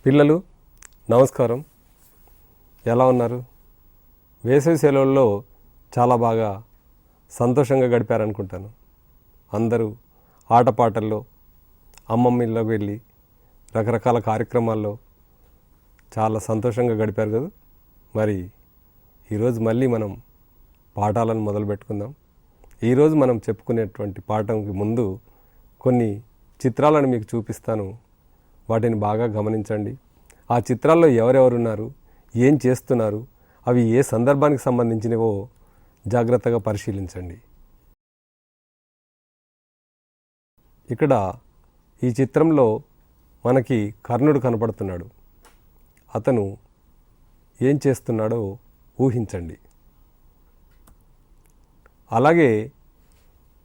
పిల్లలు నమస్కారం. ఎలా ఉన్నారు? వేసవి సెలవుల్లో చాలా బాగా సంతోషంగా గడిపారనుకుంటాను. అందరూ ఆటపాటల్లో, అమ్మమ్మ ఇళ్ళకి వెళ్ళి రకరకాల కార్యక్రమాల్లో చాలా సంతోషంగా గడిపారు కదా. మరి ఈరోజు మళ్ళీ మనం పాఠాలను మొదలు పెట్టుకుందాం. ఈరోజు మనం చెప్పుకునేటువంటి పాఠంకి ముందు కొన్ని చిత్రాలను మీకు చూపిస్తాను. వాటిని బాగా గమనించండి. ఆ చిత్రాల్లో ఎవరెవరున్నారు, ఏం చేస్తున్నారు, అవి ఏ సందర్భానికి సంబంధించినవో జాగ్రత్తగా పరిశీలించండి. ఇక్కడ ఈ చిత్రంలో మనకి కర్ణుడు కనపడుతున్నాడు. అతను ఏం చేస్తున్నాడో ఊహించండి. అలాగే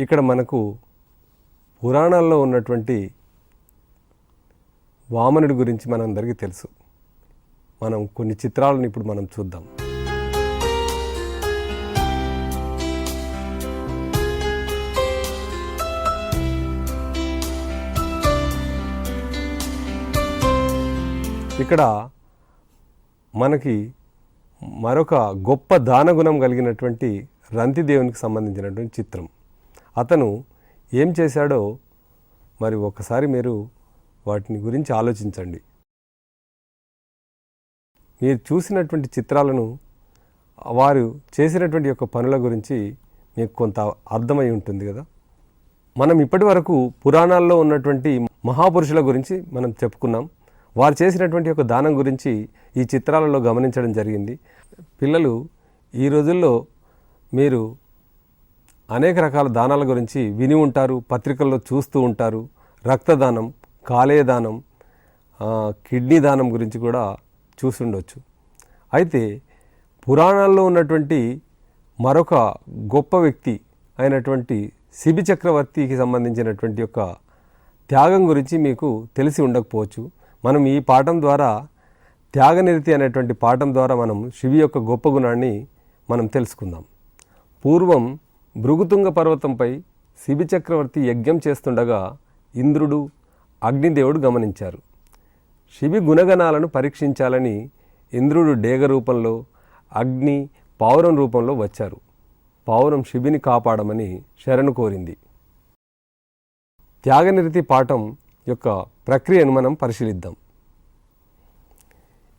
ఇక్కడ మనకు పురాణాల్లో ఉన్నటువంటి వామనుడి గురించి మనందరికీ తెలుసు. మనం కొన్ని చిత్రాలను ఇప్పుడు మనం చూద్దాం. ఇక్కడ మనకి మరొక గొప్ప దానగుణం కలిగినటువంటి రంతిదేవునికి సంబంధించినటువంటి చిత్రం. అతను ఏం చేశాడో మరి ఒకసారి మీరు వాటిని గురించి ఆలోచించండి. మీరు చూసినటువంటి చిత్రాలను, వారు చేసినటువంటి యొక్క పనుల గురించి మీకు కొంత అర్థమై ఉంటుంది కదా. మనం ఇప్పటి వరకు పురాణాల్లో ఉన్నటువంటి మహాపురుషుల గురించి మనం చెప్పుకున్నాం. వారు చేసినటువంటి యొక్క దానం గురించి ఈ చిత్రాలలో గమనించడం జరిగింది. పిల్లలు, ఈ రోజుల్లో మీరు అనేక రకాల దానాల గురించి విని ఉంటారు, పత్రికల్లో చూస్తూ ఉంటారు. రక్తదానం, కాలేయదానం, కిడ్నీ దానం గురించి కూడా చూసుండొచ్చు. అయితే పురాణాల్లో ఉన్నటువంటి మరొక గొప్ప వ్యక్తి అయినటువంటి శిబి చక్రవర్తికి సంబంధించినటువంటి యొక్క త్యాగం గురించి మీకు తెలిసి ఉండకపోవచ్చు. మనం ఈ పాఠం ద్వారా, త్యాగనిరతి అనేటువంటి పాఠం ద్వారా మనం శివి యొక్క గొప్ప గుణాన్ని మనం తెలుసుకుందాం. పూర్వం భృగుతుంగ పర్వతంపై శిబి చక్రవర్తి యజ్ఞం చేస్తుండగా ఇంద్రుడు, అగ్నిదేవుడు గమనించారు. శిబి గుణగణాలను పరీక్షించాలని ఇంద్రుడు డేగ రూపంలో, అగ్ని పావురం రూపంలో వచ్చారు. పావురం శిబిని కాపాడమని శరణు కోరింది. త్యాగనిరతి పాఠం యొక్క ప్రక్రియను మనం పరిశీలిద్దాం.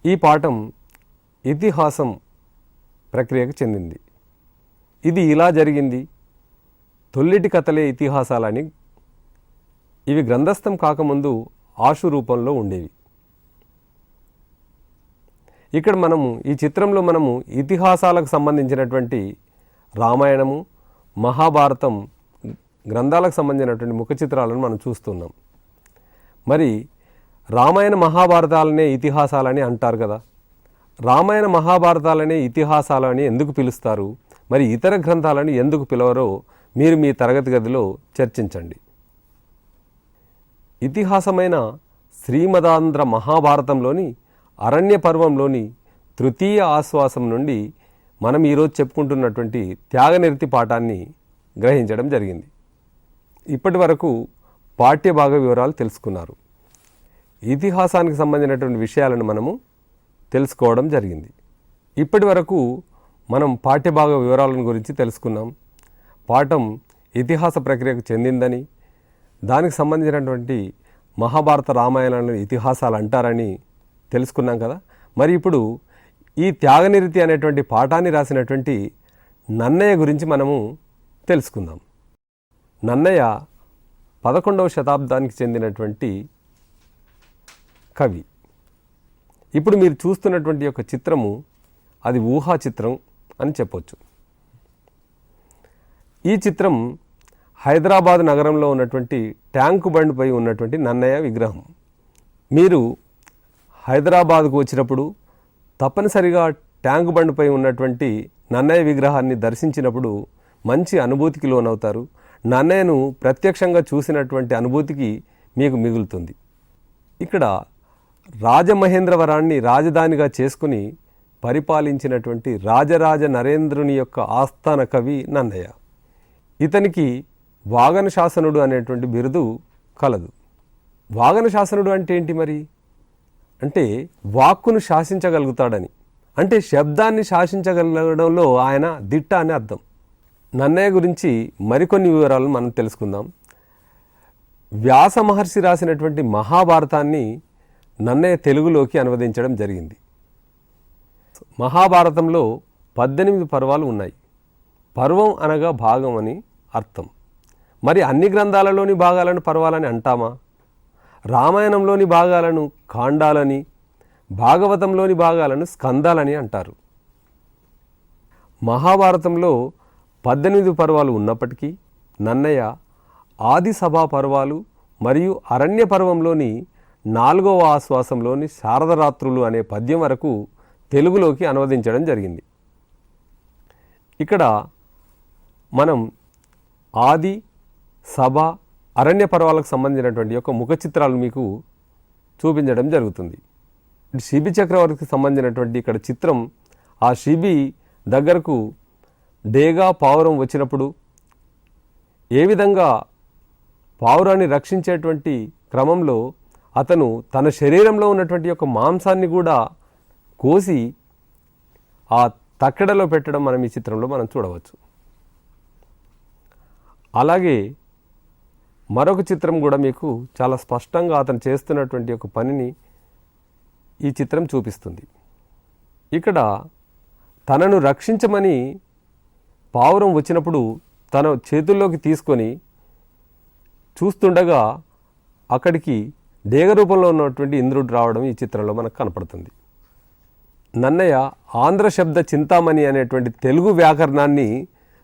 ఈ పాఠం ఇతిహాసం ప్రక్రియకు చెందింది. ఇది ఇలా జరిగింది, తొల్లిటి కథలే ఇతిహాసాలని. ఇవి గ్రంథస్థం కాకముందు ఆశు రూపంలో ఉండేవి. ఇక్కడ మనము ఈ చిత్రంలో మనము ఇతిహాసాలకు సంబంధించినటువంటి రామాయణము, మహాభారతం గ్రంథాలకు సంబంధించినటువంటి ముఖ చిత్రాలను మనం చూస్తున్నాం. మరి రామాయణ మహాభారతాలనే ఇతిహాసాలని అంటారు కదా. రామాయణ మహాభారతాలనే ఇతిహాసాలని ఎందుకు పిలుస్తారు, మరి ఇతర గ్రంథాలను ఎందుకు పిలవరో మీరు మీ తరగతి గదిలో చర్చించండి. ఇతిహాసమైన శ్రీమదాంధ్ర మహాభారతంలోని అరణ్య పర్వంలోని తృతీయ ఆశ్వాసం నుండి మనం ఈరోజు చెప్పుకుంటున్నటువంటి త్యాగనిరతి పాఠాన్ని గ్రహించడం జరిగింది. ఇప్పటి వరకు పాఠ్యభాగ వివరాలు తెలుసుకున్నారు. ఇతిహాసానికి సంబంధించినటువంటి విషయాలను మనము తెలుసుకోవడం జరిగింది. ఇప్పటి వరకు మనం పాఠ్యభాగ వివరాలను గురించి తెలుసుకున్నాం. పాఠం ఇతిహాస ప్రక్రియకు చెందిందని, దానికి సంబంధించినటువంటి మహాభారత రామాయణాలను ఇతిహాసాలు అంటారని తెలుసుకున్నాం కదా. మరి ఇప్పుడు ఈ త్యాగనిరతి అనేటువంటి పాఠాన్ని రాసినటువంటి నన్నయ్య గురించి మనము తెలుసుకుందాం. నన్నయ్య 11వ శతాబ్దానికి చెందినటువంటి కవి. ఇప్పుడు మీరు చూస్తున్నటువంటి యొక్క చిత్రము అది ఊహా చిత్రం అని చెప్పొచ్చు. ఈ చిత్రం హైదరాబాద్ నగరంలో ఉన్నటువంటి ట్యాంకు బండ్పై ఉన్నటువంటి నన్నయ్య విగ్రహం. మీరు హైదరాబాద్కు వచ్చినప్పుడు తప్పనిసరిగా ట్యాంకు బండ్పై ఉన్నటువంటి నన్నయ్య విగ్రహాన్ని దర్శించినప్పుడు మంచి అనుభూతికి లోనవుతారు. నన్నయ్యను ప్రత్యక్షంగా చూసినటువంటి అనుభూతికి మీకు మిగులుతుంది. ఇక్కడ రాజమహేంద్రవరాన్ని రాజధానిగా చేసుకుని పరిపాలించినటువంటి రాజరాజ నరేంద్రుని యొక్క ఆస్థాన కవి నన్నయ్య. ఇతనికి వాగన శాసనుడు అనేటువంటి బిరుదు కలదు. వాగన శాసనుడు అంటే ఏంటి మరి అంటే వాక్కును శాసించగలుగుతాడని, అంటే శబ్దాన్ని శాసించగలగడంలో ఆయన దిట్ట అని అర్థం. నన్నయ్య గురించి మరికొన్ని వివరాలు మనం తెలుసుకుందాం. వ్యాస మహర్షి రాసినటువంటి మహాభారతాన్ని నన్నయ్య తెలుగులోకి అనువదించడం జరిగింది. మహాభారతంలో 18 పర్వాలు ఉన్నాయి. పర్వం అనగా భాగం అని అర్థం. మరి అన్ని గ్రంథాలలోని భాగాలను పర్వాలని అంటామా? రామాయణంలోని భాగాలను కాండాలని, భాగవతంలోని భాగాలను స్కందాలని అంటారు. మహాభారతంలో 18 పర్వాలు ఉన్నప్పటికీ నన్నయ్య ఆది సభా పర్వాలు మరియు అరణ్య పర్వంలోని 4వ ఆశ్వాసంలోని శారదరాత్రులు అనే పద్యం వరకు తెలుగులోకి అనువదించడం జరిగింది. ఇక్కడ మనం ఆది, సభ, అరణ్య పర్వాలకు సంబంధించినటువంటి యొక్క ముఖ చిత్రాలు మీకు చూపించడం జరుగుతుంది. శిబి చక్రవర్తికి సంబంధించినటువంటి ఇక్కడ చిత్రం, ఆ శిబి దగ్గరకు డేగా పావురం వచ్చినప్పుడు ఏ విధంగా పావురాన్ని రక్షించేటువంటి క్రమంలో అతను తన శరీరంలో ఉన్నటువంటి యొక్క మాంసాన్ని కూడా కోసి ఆ తక్కెడలో పెట్టడం మనం ఈ చిత్రంలో మనం చూడవచ్చు. అలాగే మరొక చిత్రం కూడా మీకు చాలా స్పష్టంగా అతను చేస్తున్నటువంటి ఒక పనిని ఈ చిత్రం చూపిస్తుంది. ఇక్కడ తనను రక్షించమని పావురం వచ్చినప్పుడు తన చేతుల్లోకి తీసుకొని చూస్తుండగా అక్కడికి డేగ రూపంలో ఉన్నటువంటి ఇంద్రుడు రావడం ఈ చిత్రంలో మనకు కనపడుతుంది. నన్నయ్య ఆంధ్ర శబ్ద చింతామణి అనేటువంటి తెలుగు వ్యాకరణాన్ని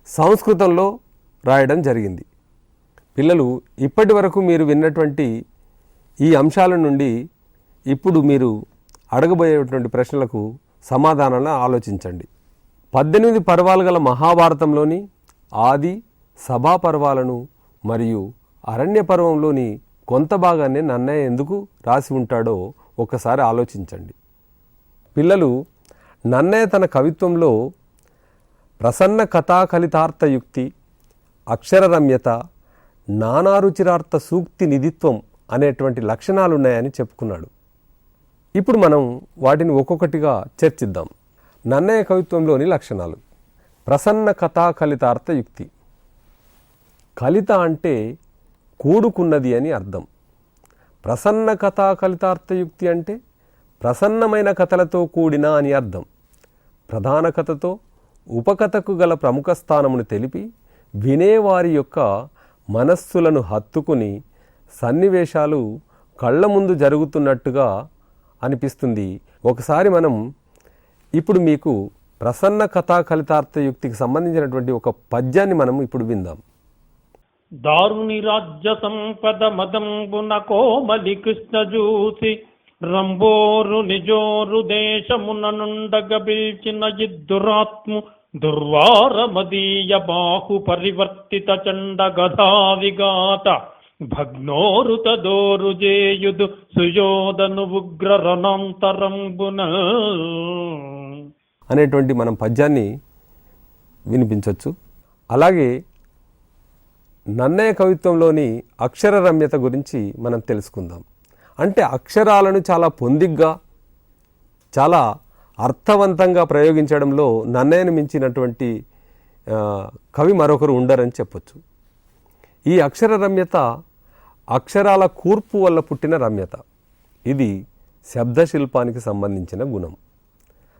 సంస్కృతంలో రాయడం జరిగింది. పిల్లలు, ఇప్పటి వరకు మీరు విన్నటువంటి ఈ అంశాల నుండి ఇప్పుడు మీరు అడగబోయేటువంటి ప్రశ్నలకు సమాధానాలను ఆలోచించండి. 18 పర్వాలు గల మహాభారతంలోని ఆది, సభా పర్వాలను మరియు అరణ్య పర్వంలోని కొంత భాగాన్ని నన్నయ్య ఎందుకు రాసి ఉంటాడో ఒకసారి ఆలోచించండి. పిల్లలు, నన్నయ్య తన కవిత్వంలో ప్రసన్న కథాకలితార్థయుక్తి, అక్షరరమ్యత, నానారుచిరార్థ సూక్తి నిధిత్వం అనేటువంటి లక్షణాలున్నాయని చెప్పుకున్నాడు. ఇప్పుడు మనం వాటిని ఒక్కొక్కటిగా చర్చిద్దాం. నన్నయ్య కవిత్వంలోని లక్షణాలు. ప్రసన్న కథాకలితార్థయుక్తి. కలిత అంటే కూడుకున్నది అని అర్థం. ప్రసన్న కథాకలితార్థయుక్తి అంటే ప్రసన్నమైన కథలతో కూడిన అని అర్థం. ప్రధాన కథతో ఉపకథకు గల ప్రముఖ స్థానమును తెలిపి వినేవారి యొక్క మనస్సులను హత్తుకుని సన్నివేశాలు కళ్ళ ముందు జరుగుతున్నట్టుగా అనిపిస్తుంది. ఒకసారి మనం ఇప్పుడు మీకు ప్రసన్న కథాకలితార్థయుక్తికి సంబంధించినటువంటి ఒక పద్యాన్ని మనం ఇప్పుడు విందాం. దారుని రాజ్య సంపద మదంబున కోమలి కృష్ణ జూసి రంబోరు నిజోరు దేశమున నుండగ పిల్చిన ఇద్దురాత్ము దుర్వారమదీయ బాహు పరివర్తిత చండ గధా విగాత భగ్నోరుత దోరు జేయుదు సుయోధను ఉగ్ర రణాంతరంబున అనేటువంటి మనం పద్యాన్ని వినిపించవచ్చు. అలాగే నన్నయ్య కవిత్వంలోని అక్షర రమ్యత గురించి మనం తెలుసుకుందాం. అంటే అక్షరాలను చాలా పొందిగ్గా, చాలా అర్థవంతంగా ప్రయోగించడంలో నన్నయ్యను మించినటువంటి కవి మరొకరు ఉండరని చెప్పొచ్చు. ఈ అక్షర రమ్యత అక్షరాల కూర్పు వల్ల పుట్టిన రమ్యత. ఇది శబ్దశిల్పానికి సంబంధించిన గుణం.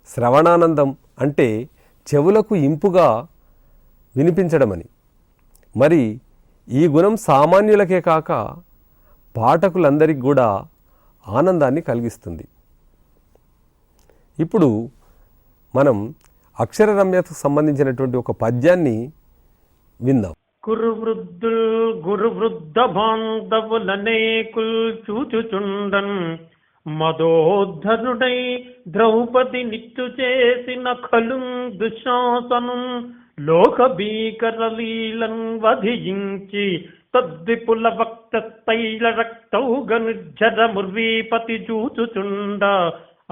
శ్రవణానందం అంటే చెవులకు ఇంపుగా వినిపించడమని. మరి ఈ గుణం సామాన్యులకే కాక పాఠకులందరికీ కూడా ఆనందాన్ని కలిగిస్తుంది. ఇప్పుడు మనం అక్షర రమ్యతకు సంబంధించినటువంటి ఒక పద్యాన్ని విందాం. గురు వృద్ధ బాంధవులనేకుల్ చూచుచుండన్ మదోద్ధరుడై ద్రౌపది నిత్తు చేసిన ఖలు దుశ్శాసనం లోక భీకర లీలం వధించి తద్విపుల వక్త తైల రక్తౌగ నిర్జర ముర్వీపతి చూచుచుండ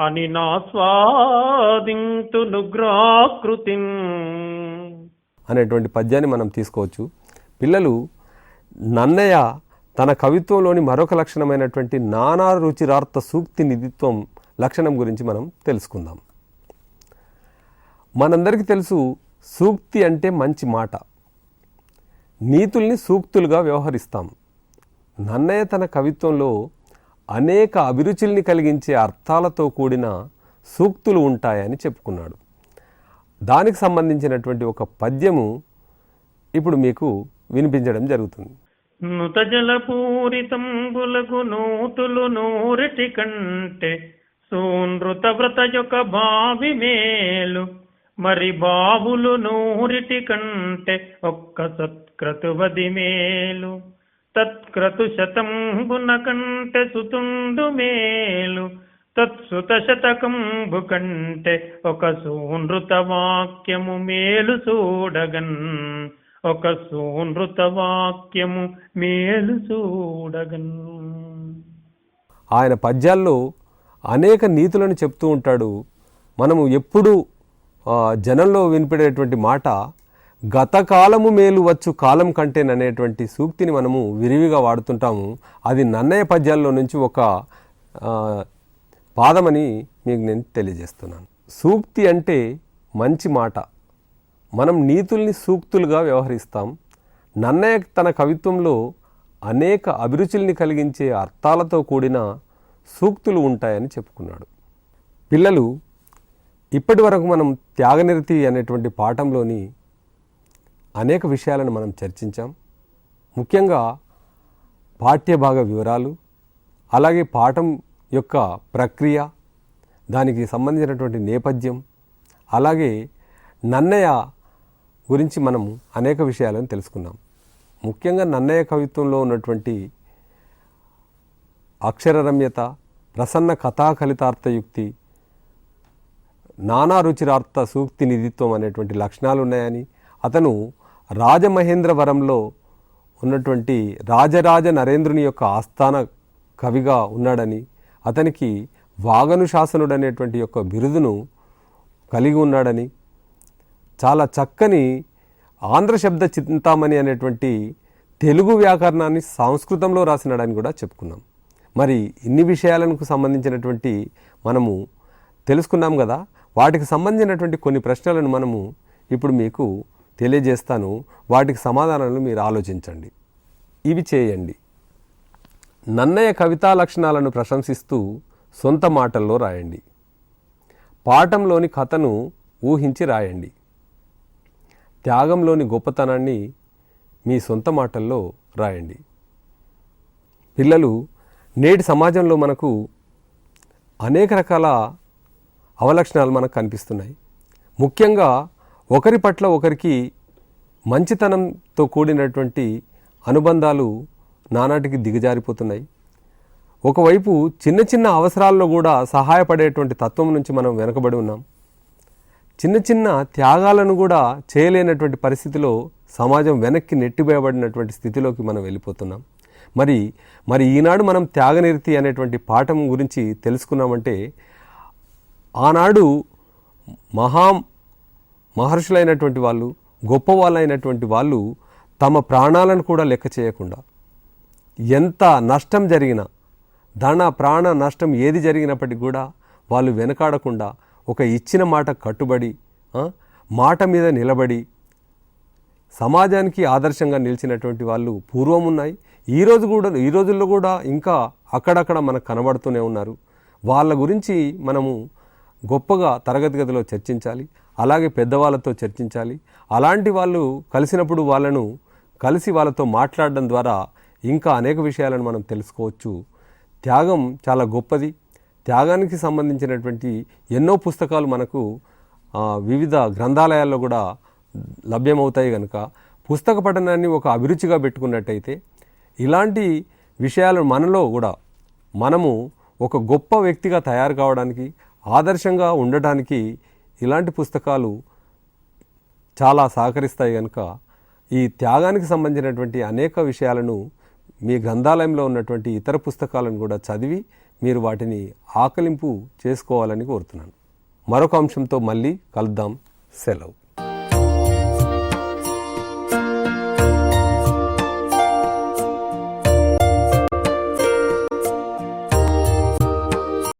అని నా స్వాదింతు నుగ్రాకృతిన్ అనేటువంటి పద్యాన్ని మనం తీసుకోవచ్చు. పిల్లలు, నన్నయ్య తన కవిత్వంలోని మరొక లక్షణమైనటువంటి నానా రుచిరార్థ సూక్తి నిధిత్వం లక్షణం గురించి మనం తెలుసుకుందాం. మనందరికీ తెలుసు, సూక్తి అంటే మంచి మాట. నీతుల్ని సూక్తులుగా వ్యవహరిస్తాం. నన్నయ్య తన కవిత్వంలో అనేక అభిరుచుల్ని కలిగించే అర్థాలతో కూడిన సూక్తులు ఉంటాయని చెప్పుకున్నాడు. దానికి సంబంధించినటువంటి ఒక పద్యము ఇప్పుడు మీకు వినిపించడం జరుగుతుంది. నుత జలపూరితంబులకు నూతులు నూరిటి కంటే సూనృత వ్రత యొక్క బావి మేలు, మరి బావులు నూరిటి కంటే ఒక్క సత్క్రతువది మేలు, తత్క్రతు శతంబున కంటే సుతుండు మేలు, తత్సుత శతకంబు కంటే ఒక సూనృత వాక్యము మేలు చూడగన్, ఒక సూనృత వాక్యము మేలు చూడగన్. ఆయన పద్యాల్లో అనేక నీతులను చెప్తూ ఉంటాడు. మనము ఎప్పుడు జనంలో వినిపడేటువంటి మాట గతకాలము మేలు వచ్చు కాలం కంటేననేటువంటి సూక్తిని మనము విరివిగా వాడుతుంటాము. అది నన్నయ్య పద్యాల్లో నుంచి ఒక పాదమని మీకు నేను తెలియజేస్తున్నాను. సూక్తి అంటే మంచి మాట. మనం నీతుల్ని సూక్తులుగా వ్యవహరిస్తాం. నన్నయ్య తన కవిత్వంలో అనేక అభిరుచుల్ని కలిగించే అర్థాలతో కూడిన సూక్తులు ఉంటాయని చెప్పుకున్నాడు. పిల్లలు, ఇప్పటి వరకు మనం త్యాగనిరతి అనేటువంటి పాఠంలోని అనేక విషయాలను మనం చర్చించాం. ముఖ్యంగా పాఠ్యభాగ వివరాలు, అలాగే పాఠం యొక్క ప్రక్రియ, దానికి సంబంధించినటువంటి నేపథ్యం, అలాగే నన్నయ్య గురించి మనం అనేక విషయాలను తెలుసుకున్నాం. ముఖ్యంగా నన్నయ్య కవిత్వంలో ఉన్నటువంటి అక్షరరమ్యత, ప్రసన్న కథాకలితార్థయుక్తి, నానా రుచిరార్థ సూక్తి నిధిత్వం అనేటువంటి లక్షణాలు ఉన్నాయని, అతను రాజమహేంద్రవరంలో ఉన్నటువంటి రాజరాజ నరేంద్రుని యొక్క ఆస్థాన కవిగా ఉన్నాడని, అతనికి వాగనుశాసనుడు అనేటువంటి యొక్క బిరుదును కలిగి ఉన్నాడని, చాలా చక్కని ఆంధ్ర శబ్ద చింతామణి అనేటువంటి తెలుగు వ్యాకరణాన్ని సంస్కృతంలో రాసినాడని కూడా చెప్పుకున్నాం. మరి ఇన్ని విషయాలకు సంబంధించినటువంటి మనము తెలుసుకున్నాం కదా. వాటికి సంబంధించినటువంటి కొన్ని ప్రశ్నలను మనము ఇప్పుడు మీకు తెలియజేస్తాను. వాటికి సమాధానాలు మీరు ఆలోచించండి. ఇవి చేయండి. నన్నయ్య కవితా లక్షణాలను ప్రశంసిస్తూ సొంత మాటల్లో రాయండి. పాఠంలోని కథను ఊహించి రాయండి. త్యాగంలోని గొప్పతనాన్ని మీ సొంత మాటల్లో రాయండి. పిల్లలు, నేటి సమాజంలో మనకు అనేక రకాల అవలక్షణాలు మనకు కనిపిస్తున్నాయి. ముఖ్యంగా ఒకరి పట్ల ఒకరికి మంచితనంతో కూడినటువంటి అనుబంధాలు నానాటికి దిగజారిపోతున్నాయి. ఒకవైపు చిన్న చిన్న అవసరాల్లో కూడా సహాయపడేటువంటి తత్వం నుంచి మనం వెనకబడి ఉన్నాం. చిన్న చిన్న త్యాగాలను కూడా చేయలేనటువంటి పరిస్థితిలో సమాజం వెనక్కి నెట్టివేయబడినటువంటి స్థితిలోకి మనం వెళ్ళిపోతున్నాం. మరి ఈనాడు మనం త్యాగనిరతి అనేటువంటి పాఠం గురించి తెలుసుకున్నామంటే, ఆనాడు మహర్షులైనటువంటి వాళ్ళు, గొప్ప వాళ్ళైనటువంటి వాళ్ళు తమ ప్రాణాలను కూడా లెక్క చేయకుండా, ఎంత నష్టం జరిగినా, ధన ప్రాణ నష్టం ఏది జరిగినప్పటికీ కూడా వాళ్ళు వెనకాడకుండా ఒక ఇచ్చిన మాట కట్టుబడి, మాట మీద నిలబడి సమాజానికి ఆదర్శంగా నిలిచినటువంటి వాళ్ళు పూర్వం ఉన్నాయి. ఈ రోజుల్లో కూడా ఇంకా అక్కడక్కడ మనకు కనబడుతూనే ఉన్నారు. వాళ్ళ గురించి మనము గొప్పగా తరగతి గదిలో చర్చించాలి, అలాగే పెద్దవాళ్ళతో చర్చించాలి. అలాంటి వాళ్ళు కలిసినప్పుడు వాళ్ళను కలిసి వాళ్ళతో మాట్లాడడం ద్వారా ఇంకా అనేక విషయాలను మనం తెలుసుకోవచ్చు. త్యాగం చాలా గొప్పది. త్యాగానికి సంబంధించినటువంటి ఎన్నో పుస్తకాలు మనకు వివిధ గ్రంథాలయాల్లో కూడా లభ్యమవుతాయి. కనుక పుస్తక పఠనాన్ని ఒక అభిరుచిగా పెట్టుకున్నట్టయితే ఇలాంటి విషయాలు మనలో కూడా మనము ఒక గొప్ప వ్యక్తిగా తయారు కావడానికి, ఆదర్శంగా ఉండటానికి ఇలాంటి పుస్తకాలు చాలా సహకరిస్తాయి. కనుక ఈ త్యాగానికి సంబంధించినటువంటి అనేక విషయాలను మీ గ్రంథాలయంలో ఉన్నటువంటి ఇతర పుస్తకాలను కూడా చదివి మీరు వాటిని ఆకలింపు చేసుకోవాలని కోరుతున్నాను. మరొక అంశంతో మళ్ళీ కలుద్దాం. సెలవు.